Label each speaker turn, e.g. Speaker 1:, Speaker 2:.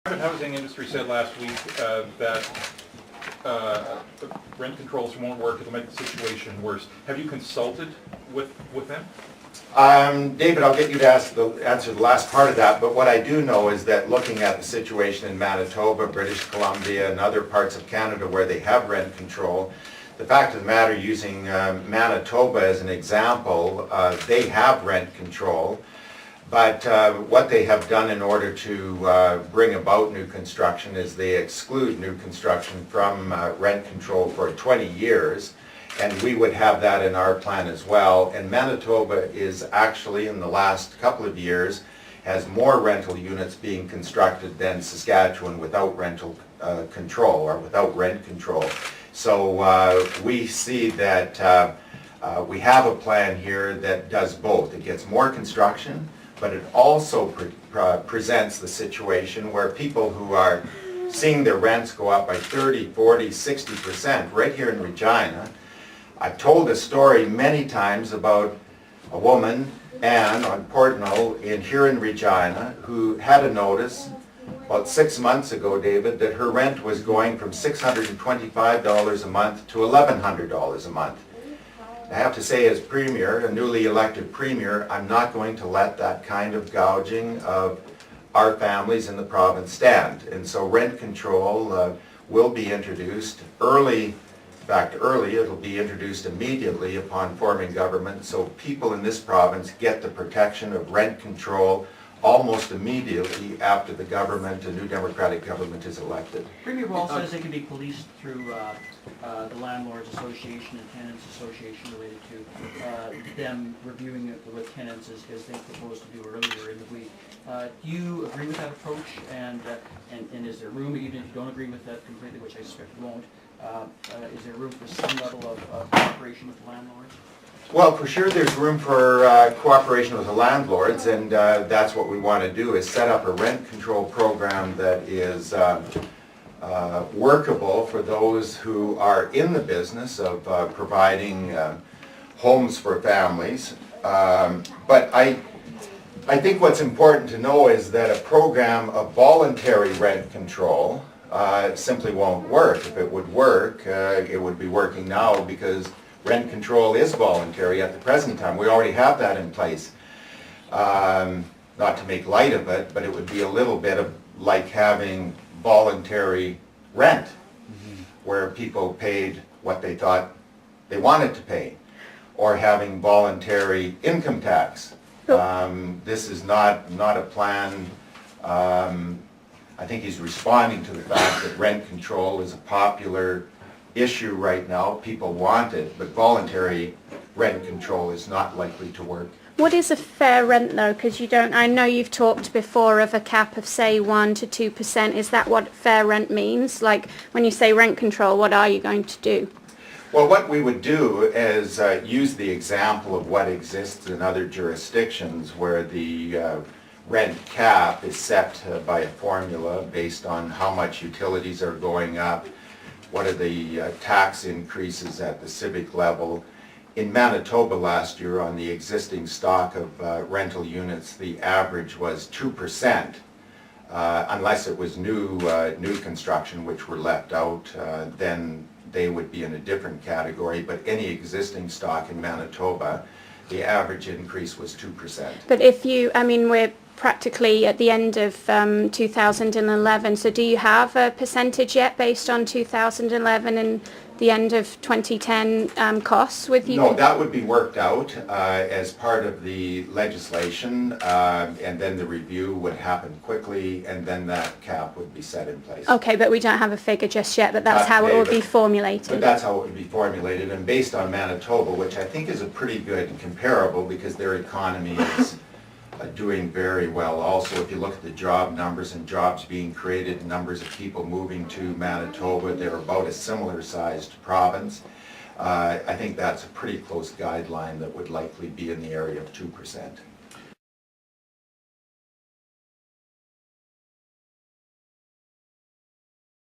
Speaker 1: The private housing industry said last week that rent controls won't work, it'll make the situation worse. Have you consulted with them?
Speaker 2: David, I'll get you to answer the last part of that, but what I do know is that looking at the situation in Manitoba, British Columbia, and other parts of Canada where they have rent control, the fact of the matter, using Manitoba as an example, they have rent control, but what they have done in order to bring about new construction is they exclude new construction from rent control for 20 years. And we would have that in our plan as well. And Manitoba is actually, in the last couple of years, has more rental units being constructed than Saskatchewan without rental control or without rent control. So we see that we have a plan here that does both. It gets more construction, but it also presents the situation where people who are seeing their rents go up by 30, 40, 60% right here in Regina. I've told this story many times about a woman, Anne, on Portneau here in Regina, who had a notice about 6 months ago, David, that her rent was going from $625 a month to $1,100 a month. I have to say, as Premier, a newly elected Premier, I'm not going to let that kind of gouging of our families in the province stand. And so rent control will be introduced early. In fact, it'll be introduced immediately upon forming government, so people in this province get the protection of rent control almost immediately after the government, a new Democratic government, is elected.
Speaker 3: Premier Wall says it can be policed through the Landlords Association and Tenants Association related to them reviewing it with tenants as they proposed to do earlier in the week. Do you agree with that approach? And is there room, even if you don't agree with that completely, which I suspect you won't, is there room for some level of cooperation with the landlords?
Speaker 2: Well, for sure there's room for cooperation with the landlords, and that's what we want to do, is set up a rent control program that is workable for those who are in the business of providing homes for families. But I think what's important to know is that a program of voluntary rent control simply won't work. If it would work, it would be working now, because rent control is voluntary at the present time. We already have that in place. Not to make light of it, but it would be a little bit of like having voluntary rent, where people paid what they thought they wanted to pay, or having voluntary income tax. This is not a plan. I think he's responding to the fact that rent control is a popular issue right now. People want it, but voluntary rent control is not likely to work.
Speaker 4: What is a fair rent though? Because I know you've talked before of a cap of say 1 to 2%. Is that what fair rent means? Like when you say rent control, what are you going to do?
Speaker 2: Well, what we would do is use the example of what exists in other jurisdictions where the rent cap is set by a formula based on how much utilities are going up, what are the tax increases at the civic level. In Manitoba last year, on the existing stock of rental units, the average was 2%, unless it was new construction, which were left out, then they would be in a different category. But any existing stock in Manitoba, the average increase was 2%.
Speaker 4: But we're practically at the end of 2011, so do you have a percentage yet based on 2011 and the end of 2010 costs with you?
Speaker 2: No, that would be worked out as part of the legislation, and then the review would happen quickly, and then that cap would be set in place.
Speaker 4: Okay, but we don't have a figure just yet, but that's how it would be formulated.
Speaker 2: But that's how it would be formulated, and based on Manitoba, which I think is a pretty good comparable, because their economy is doing very well. Also, if you look at the job numbers and jobs being created, numbers of people moving to Manitoba, they're about a similar sized province. I think that's a pretty close guideline that would likely be in the area of 2%.